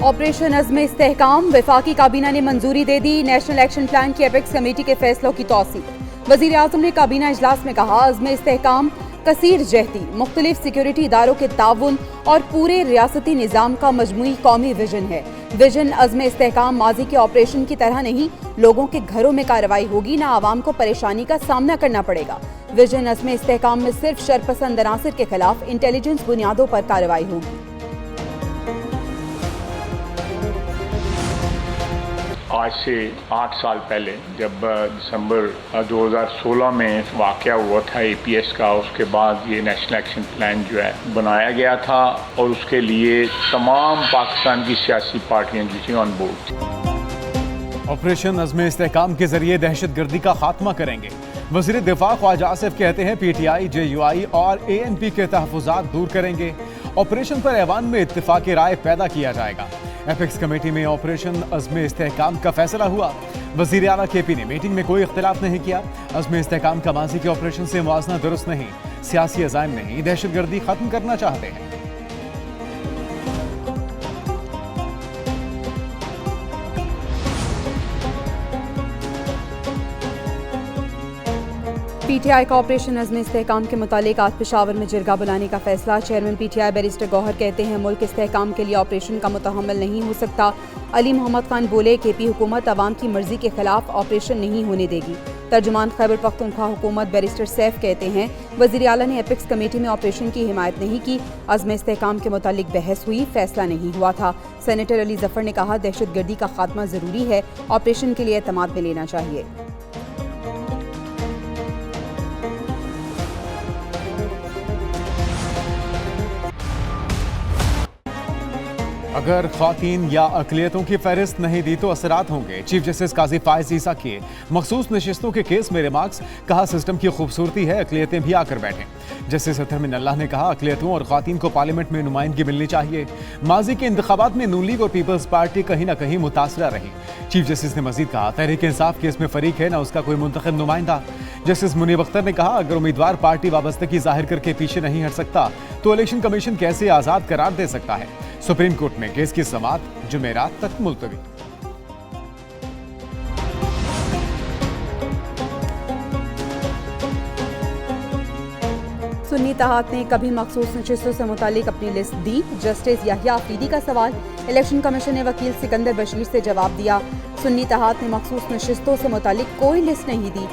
Operation अज़्म इस्तेहकाम, वफाकी काबीना ने मंजूरी दे दी। नेशनल एक्शन प्लान की एपेक्स कमेटी के फैसलों की तौसीक। वज़ीर आज़म ने काबीना इजलास में कहा, अज़्म इस्तेहकाम कसीर जहती मुख्तलिफ सिक्योरिटी इदारों के ताउन और पूरे रियासती निज़ाम का मजमूई कौमी विजन है। विजन अज़्म इस्तेहकाम माजी के ऑपरेशन की तरह नहीं, लोगों के घरों में कार्रवाई होगी, ना आवाम को परेशानी का सामना करना पड़ेगा। विजन अज़्म इस्तेहकाम में सिर्फ शरपसंद अनासिर के खिलाफ इंटेलिजेंस बुनियादों पर कार्रवाई होगी। आज से 8 साल पहले जब दिसंबर 2016 में वाक़या हुआ था APS का, उसके बाद ये नेशनल एक्शन प्लान जो है बनाया गया था और उसके लिए तमाम पाकिस्तान की सियासी पार्टियां जो थी ऑन बोर्ड। ऑपरेशन अज़्म इस्तेहकाम के जरिए दहशतगर्दी का खात्मा करेंगे। वज़ीर दिफा ख्वाजा आसिफ कहते हैं PTI, JUI और ANP के तहफ़्फ़ुज़ात दूर करेंगे। ऑपरेशन पर ऐवान में इत्तिफ़ाक़ राय पैदा किया जाएगा। एपेक्स कमेटी में ऑपरेशन अज़्म इस्तेहकाम का फैसला हुआ। वज़ीर आला KP ने मीटिंग में कोई इख्तिलाफ नहीं किया। अज़्म इस्तेहकाम का माज़ी के ऑपरेशन से मुआज़ना दुरुस्त नहीं, सियासी अज़ाइम नहीं, दहशतगर्दी खत्म करना चाहते हैं। PTI का ऑपरेशन अज़्म इस्तेहकाम के मुतालिक आज पेशावर में जिरगा बुलाने का फैसला। चेयरमैन PTI बैरिस्टर गौहर कहते हैं, मुल्क इस्तेहकाम के लिए ऑपरेशन का मुतहम्मल नहीं हो सकता। अली मोहम्मद खान बोले, KP हुकूमत अवाम की मर्जी के खिलाफ ऑपरेशन नहीं होने देगी। तर्जुमान खैबर पख्तूनख्वा हुकूमत बैरिस्टर सैफ कहते हैं, वज़ीर आला ने एपेक्स कमेटी में ऑपरेशन की हिमायत नहीं की। अज़्म इस्तेहकाम के मुतालिक बहस हुई, फैसला नहीं हुआ था। सेनेटर अली जफ़र ने कहा, दहशतगर्दी का खात्मा ज़रूरी है, ऑपरेशन के लिए एतमाद में लेना चाहिए। अगर ख्वातीन या अक़लियतों की फहरिस्त नहीं दी तो असरात होंगे। चीफ जस्टिस काजी फायज़ ईसा की मखसूस नशिस्तों के केस में रिमार्क्स, कहा सिस्टम की खूबसूरती है अक़लियतें भी आकर बैठें। जस्टिस अतहर मिनल्लाह ने कहा, अक़लियतों और ख्वातीन को पार्लियामेंट में नुमाइंदगी मिलनी चाहिए। माजी के इंतखाबात में नून लीग और पीपल्स पार्टी कहीं ना कहीं मुतासरा रही। चीफ जस्टिस ने मजीद कहा, तहरीक इंसाफ केस में फरीक है, ना उसका कोई मुंतखब नुमाइंदा। जस्टिस मुनीब अख्तर ने कहा, अगर उम्मीदवार पार्टी वाबस्तगी जाहिर करके पीछे नहीं हट सकता तो इलेक्शन कमीशन कैसे आज़ाद करार दे सकता है। सुप्रीम कोर्ट में केस की समाअत जुमेरात तक मुलतवी। सुन्नी तहात ने कभी मखसूस नशिस्तों से मुतालिक अपनी लिस्ट दी। जस्टिस याहिया अफरीदी का सवाल, इलेक्शन कमीशन ने वकील सिकंदर बशीर से जवाब दिया। सुन्नी तहात ने मखसूस नशिस्तों से मुतालिक कोई लिस्ट नहीं दी,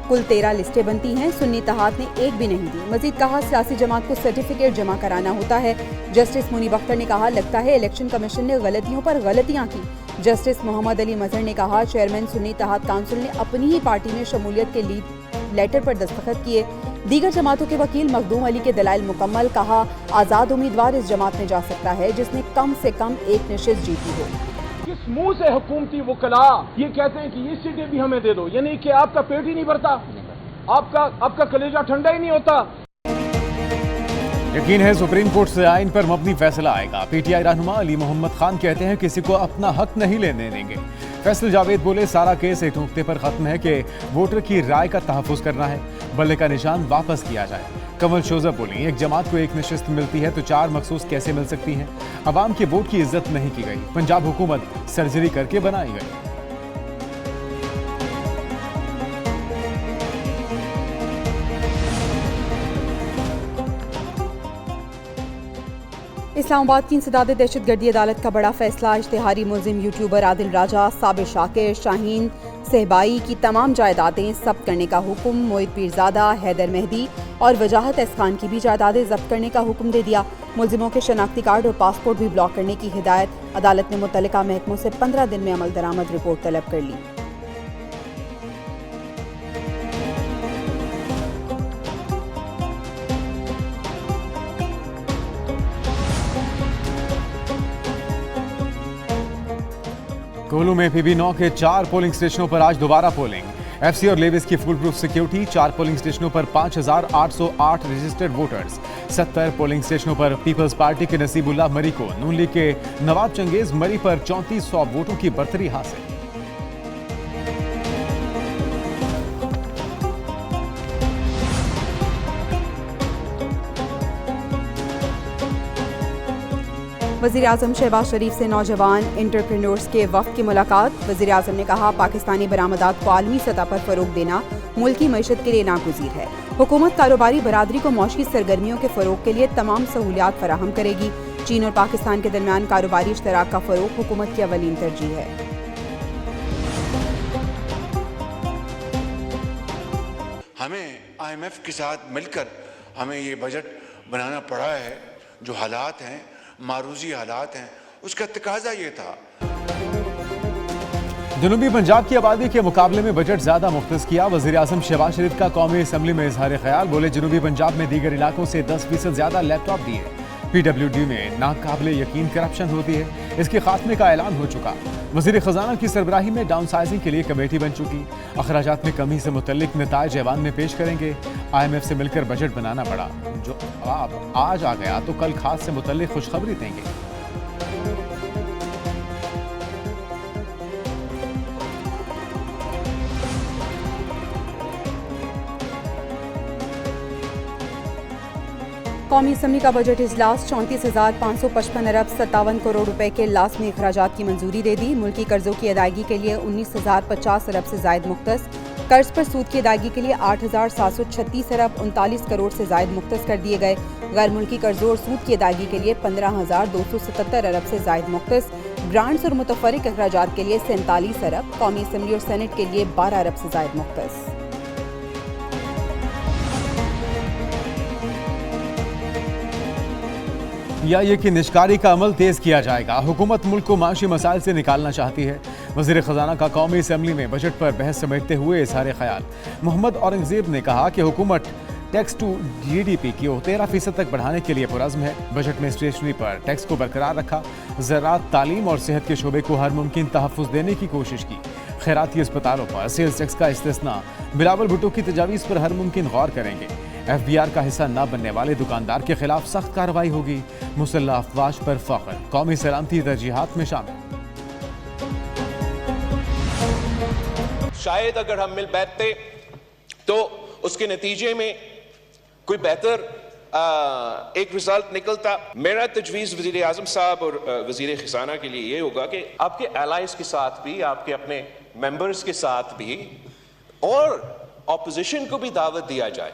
कुल 13 लिस्टें बनती हैं, सुन्नी तहात ने एक भी नहीं दी। मजीद कहा, सियासी जमात को सर्टिफिकेट जमा कराना होता है। जस्टिस मुनीब अख्तर ने कहा, लगता है इलेक्शन कमीशन ने गलतियों पर गलतियां की। जस्टिस मोहम्मद अली मजहर ने कहा, चेयरमैन सुन्नी तहात काउंसिल ने अपनी ही पार्टी में शमूलियत के लीड लेटर पर दस्तखत किए। दीगर जमातों के वकील मखदूम अली के दलाइल मुकम्मल। कहा, आज़ाद उम्मीदवार इस जमात में जा सकता है जिसने कम से कम एक नशिस्त जीती हो। किस मुंह से हुकूमती वकला ये कहते हैं कि ये सीटें भी हमें दे दो, यानी कि आपका पेट ही नहीं भरता, आपका कलेजा ठंडा ही नहीं होता। यकीन है सुप्रीम कोर्ट से आइन पर मबनी फैसला आएगा। PTI रहनुमा अली मोहम्मद खान कहते हैं, किसी को अपना हक नहीं लेने देंगे। फैसल जावेद बोले, सारा केस एक नुक्ते पर खत्म है कि वोटर की राय का तहफ़्फ़ुज़ करना है, बल्ले का निशान वापस किया जाए। कमल शोज़ा बोली, एक जमात को एक नशिस्त मिलती है तो 4 मखसूस कैसे मिल सकती हैं। अवाम के वोट की इज्जत नहीं की गई, पंजाब हुकूमत सर्जरी करके बनाई गई। इस्लामाबाद की इंसदाद दहशतगर्दी अदालत का बड़ा फैसला। इश्तिहारी मुलजिम यूट्यूबर आदिल राजा, साबिर शाकिर, शाहीन सहबाई की तमाम जायदादें जब्त करने का हुक्म। मोहित पीरजादा, हैदर मेहदी और वजाहत एस खान की भी जायदादें जब्त करने का हुक्म दे दिया। मुलजिमों के शनाख्ती कार्ड और पासपोर्ट भी ब्लॉक करने की हिदायत। अदालत ने मुतल्लिका महकमों से 15 दिन में अमल दरामद रिपोर्ट तलब कर ली। कोलू में PB9 के 4 पोलिंग स्टेशनों पर आज दोबारा पोलिंग। FC और लेविस की फुल प्रूफ सिक्योरिटी। 4 पोलिंग स्टेशनों पर 5808 रजिस्टर्ड वोटर्स। 70 पोलिंग स्टेशनों पर पीपल्स पार्टी के नसीबुल्लाह मरी को, नून लीग के नवाब चंगेज मरी पर 3400 वोटों की बरतरी हासिल। वज़ीर आज़म शहबाज शरीफ से नौजवान एंटरप्रेन्योर्स के वफ़द की मुलाकात। वज़ीर आज़म ने कहा, पाकिस्तानी बरामदात को आलमी सतह पर फ़रोग देना मुल्की मईशत के लिए नागुज़ीर है। हुकूमत कारोबारी बरादरी को मौशी सरगर्मियों के फ़रोग के लिए तमाम सहूलियात फराहम करेगी। चीन और पाकिस्तान के दरमियान कारोबारी इश्तराक का फ़रोग हुकूमत की अवलीन तरजीह है। हमें IMF के साथ मिलकर हमें ये बजट बनाना पड़ा है। जो हालात हैं, मारूजी हालात हैं, उसका तकाजा ये था। जनूबी पंजाब की आबादी के मुकाबले में बजट ज्यादा मुख्तस किया। वज़ीर आज़म शहबाज शरीफ का कौमी असम्बली में इजहार ख्याल। बोले, जनूबी पंजाब में दीगर इलाकों से 10% ज्यादा लैपटॉप दिए। PWD में नाकाबिले यकीन करप्शन होती है, इसके खात्मे का ऐलान हो चुका। वज़ीर खजाना की सरबराही में डाउन साइजिंग के लिए कमेटी बन चुकी। अखराजात में कमी से मुतल्लिक नताइज ऐवान में पेश करेंगे। IMF से मिलकर बजट बनाना पड़ा, जो अब आज आ गया तो कल खास से मुतल्लिक खुशखबरी देंगे। कौमी असम्बली का बजट इजलास 34,555 अरब 57 करोड़ रुपए के लाज़मी अखराजात की मंजूरी दे दी। मुल्की कर्जों की अदायगी के लिए 19,050 अरब से जायद मुख्तस। कर्ज पर सूद की अदायगी के लिए 8,736 अरब 39 करोड़ से जायद मुख्तस कर दिए गए। गैर मुल्की कर्जों और सूद की अदायगी के लिए 15,277 अरब से जायद मुख्तस। ग्रांट्स और मुतफरिक अखराजात के लिए 47 अरब। कौमी असम्बली और सेनेट के लिए 12 अरब से जायद मुख्तस। ये कि निष्कारी का अमल तेज किया जाएगा। हुकूमत मुल्क को माशी मसाइल से निकालना चाहती है। वज़ीर खजाना का कौमी असम्बली में बजट पर बहस समेटते हुए इज़हार ख्याल। मोहम्मद औरंगज़ेब ने कहा कि हुकूमत टैक्स टू GDP की 13% तक बढ़ाने के लिए पुरज़्म है। बजट में स्टेशनरी पर टैक्स को बरकरार रखा। ज़राअत, तालीम और सेहत के शोबे को हर मुमकिन तहफ़्फ़ुज़ देने की कोशिश की। खैराती अस्पतालों पर सेल्स टैक्स का इस्तिस्ना। बिलावल भुट्टो की तजावीज़ पर हर मुमकिन गौर करेंगे। FBR का हिस्सा न बनने वाले दुकानदार के खिलाफ सख्त कार्रवाई होगी। मुसल्लह अफवाज पर फख्र, कौमी सलामती तरजीहात में शामिल। शायद अगर हम मिल बैठते तो उसके नतीजे में कोई बेहतर एक रिजल्ट निकलता। मेरा तजवीज़ वज़ीर आज़म साहब और वज़ीर खजाना के लिए ये होगा कि आपके एलाइज के साथ भी, आपके अपने मेंबर्स के साथ भी और ऑपोजिशन को भी दावत दिया जाए।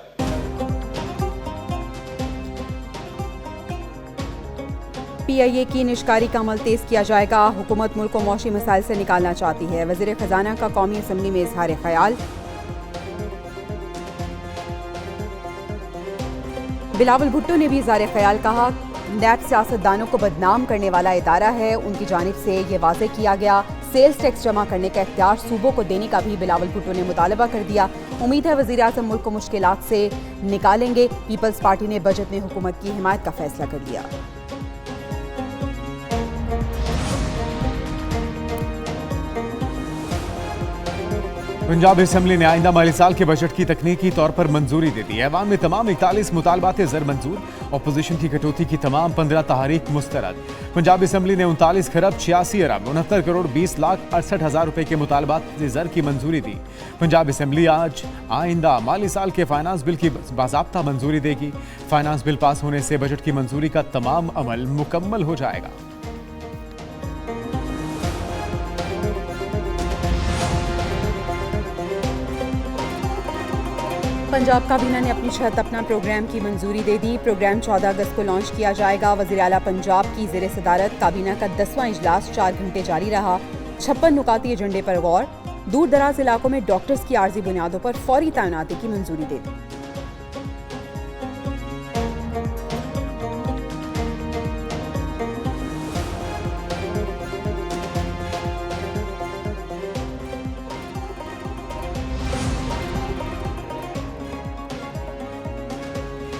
PIA की निष्कारी का अमल तेज किया जाएगा। हुकूमत मुल्क को मौशी मसाइल से निकालना चाहती है। वज़ीर खजाना का कौमी असम्बली में इजहार ख्याल। बिलावल भुट्टो ने भी इजहार ख्याल कहा, नैब सियासतदानों को बदनाम करने वाला इदारा है। उनकी जानिब से ये वाज़े किया गया। सेल्स टैक्स जमा करने का इख्तियार सूबों को देने का भी बिलावल भुट्टो ने मुतालबा कर दिया। उम्मीद है वज़ीर आज़म मुल्क को मुश्किलात से निकालेंगे। पीपल्स पार्टी ने बजट में हुकूमत की हिमायत का फैसला कर लिया। पंजाब असम्बली ने आइंदा माली साल के बजट की तकनीकी तौर पर मंजूरी दे दी। ऐवान में तमाम 41 मुतालबात ज़र मंजूर। अपोजिशन की कटौती की तमाम 15 तहारीक मुस्तरद। पंजाब असम्बली ने 39 खरब 86 अरब 69 करोड़ 20 लाख 68 हज़ार रुपए के मुतालबात ज़र की मंजूरी दी। पंजाब असम्बली आज आइंदा माली साल के फाइनेंस बिल की बाज़ाब्ता मंजूरी देगी। फाइनेंस बिल पास होने से बजट की मंजूरी का तमाम अमल मुकम्मल हो जाएगा। पंजाब काबीना ने अपनी छत अपना प्रोग्राम की मंजूरी दे दी। प्रोग्राम 14 अगस्त को लॉन्च किया जाएगा। वज़ीर आला पंजाब की ज़ेर सदारत काबीना का 10वां इजलास 4 घंटे जारी रहा। 56 नुकाती एजेंडे पर गौर। दूर दराज इलाकों में डॉक्टर्स की आर्जी बुनियादों पर फौरी तैनाती की मंजूरी दे दी।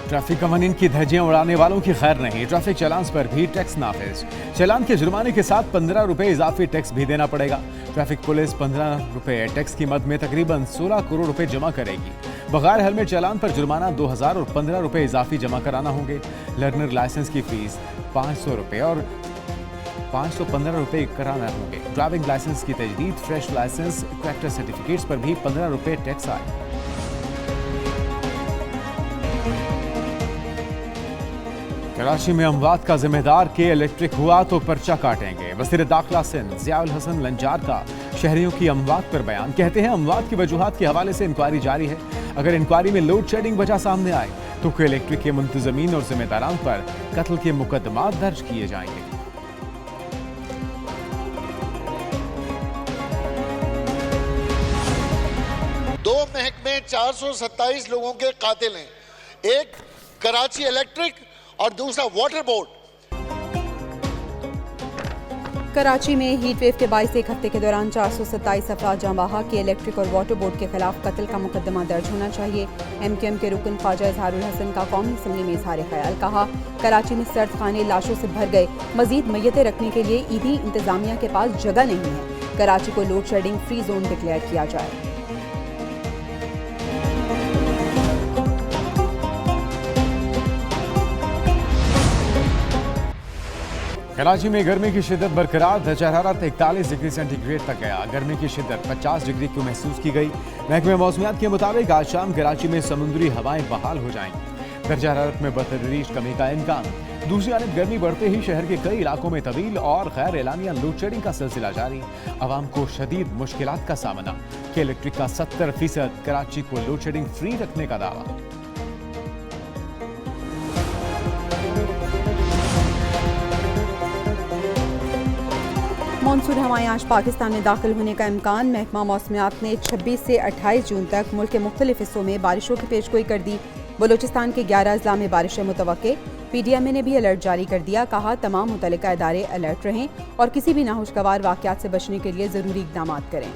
ट्रैफिक कवानीन की धज्जियां उड़ाने वालों की खैर नहीं। ट्रैफिक चालान पर भी टैक्स नाफिज। चालान के जुर्माने के साथ 15 रुपए इजाफी टैक्स भी देना पड़ेगा। ट्रैफिक पुलिस 15 रुपए टैक्स की मद में तकरीबन 16 करोड़ रुपए जमा करेगी। बगैर हेलमेट चालान पर जुर्माना 2000 और 15 रुपए इजाफी जमा कराना होंगे। लर्नर लाइसेंस की फीस 500 रुपए और 515 रुपए कराना होंगे। ड्राइविंग लाइसेंस की तजदीद, फ्रेश लाइसेंस, करेक्टर सर्टिफिकेट्स पर भी 15 रुपए टैक्स आए। कराची में अमवात का जिम्मेदार के इलेक्ट्रिक हुआ तो पर्चा काटेंगे। वज़ीर दाखिला सिंध ज़ियाउल हसन लंजार का शहरियों की अमवात पर बयान। कहते हैं अमवात की वजूहात के हवाले से इंक्वायरी जारी है। अगर इंक्वायरी में लोड शेडिंग वजह सामने आए तो के इलेक्ट्रिक के मुंतजमीन और जिम्मेदारान पर कत्ल के मुकदमात दर्ज किए जाएंगे। दो महकमे 427 लोगों के कातिल हैं, एक कराची इलेक्ट्रिक और दूसरा वाटर बोर्ड। कराची में हीट वेव के बायस एक हफ्ते के दौरान 427 अफराद जाँ बहक के इलेक्ट्रिक और वाटर बोर्ड के खिलाफ कत्ल का मुकदमा दर्ज होना चाहिए। MQM के रुकन ख्वाजा इजहारुल हसन का कौमी असम्बली में इजहार ख्याल। कहा, कराची में सर्द खाने लाशों से भर गए, मजीद मैयतें रखने के लिए ईदी इंतजामिया के पास जगह नहीं है। कराची को load shedding free zone declare किया जाए। कराची में गर्मी की शिद्दत बरकरार। दर्जा हरारत 41 डिग्री सेंटीग्रेड तक गया। गर्मी की शिद्दत 50 डिग्री को महसूस की गई। महकमे मौसमियात के मुताबिक आज शाम कराची में समुद्री हवाएं बहाल हो जाएंगी। दर्जा हरारत में बतदरीज कमी का इम्कान। दूसरी जानब गर्मी बढ़ते ही शहर के कई इलाकों में तवील और गैर एलानिया लोड शेडिंग का सिलसिला जारी। आवाम को शदीद मुश्किलात का सामना। के इलेक्ट्रिक का 70% कराची को लोड शेडिंग फ्री रखने का दावा। मानसून हवाएं आज पाकिस्तान में दाखिल होने का इम्कान। महकमा मौसमियात ने 26 से 28 जून तक मुल्क के मुख्तलिफ हिस्सों में बारिशों की पेशगोई कर दी। बलूचिस्तान के 11 अजला में बारिशें मुतवक्के। PDMA ने भी अलर्ट जारी कर दिया। कहा, तमाम मुतल्लिका इदारे अलर्ट रहें और किसी भी नाखुशगवार वाक़यात से बचने के लिए ज़रूरी इक़दाम करें।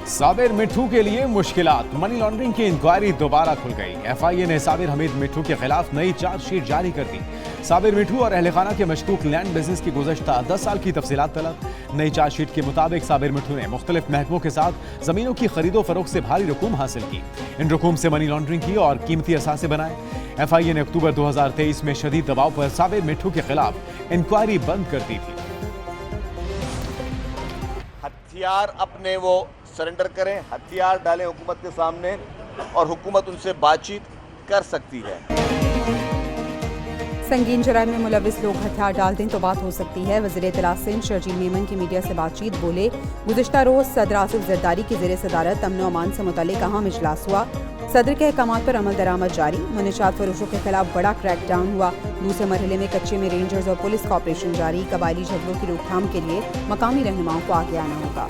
साबिर मिठू के लिए मुश्किलात। मनी लॉन्ड्रिंग की इंक्वायरी दोबारा खुल गई। FIA ने साबिर हमीद मिठू के खिलाफ नई चार्जशीट जारी कर दी। साबिर मिठू और अहल खाना के मशकूक लैंड बिजनेस की गुज़श्ता 10 साल की तफसीलात तलब। नई चार्जशीट के मुताबिक साबिर मिठू ने मुख्तलिफ महकमों के साथ जमीनों की खरीदो फरोख्त से भारी रकूम हासिल की। इन रकूम से मनी लॉन्ड्रिंग की और कीमती असासे बनाए। FIA ने अक्टूबर 2023 में शदीद दबाव पर साबिर मिठू के खिलाफ इंक्वायरी बंद कर दी थी। हथियार अपने वो सरेंडर करें, हथियार डालें हुकूमत के सामने और हुकूमत उनसे बातचीत कर सकती है। संगीन जराइम में मुलविस लोग हथियार डाल दें तो बात हो सकती है। वज़ीर इत्तला सिंध शर्जील मेमन की मीडिया से बातचीत बोले, गुज़िश्ता रोज़ सदर आसिफ जरदारी की ज़ेर सदारत अमन व अमान से मुतल्लिक़ अहम इजलास हुआ। सदर के अहकामात पर अमल दरामद जारी। मुनशात फरोशों के खिलाफ बड़ा क्रैकडाउन हुआ। दूसरे मरहले में कच्चे में रेंजर्स और पुलिस का ऑपरेशन जारी। कबायली झगड़ों की रोकथाम के लिए मकामी रहनुमाओं को आगे आना होगा।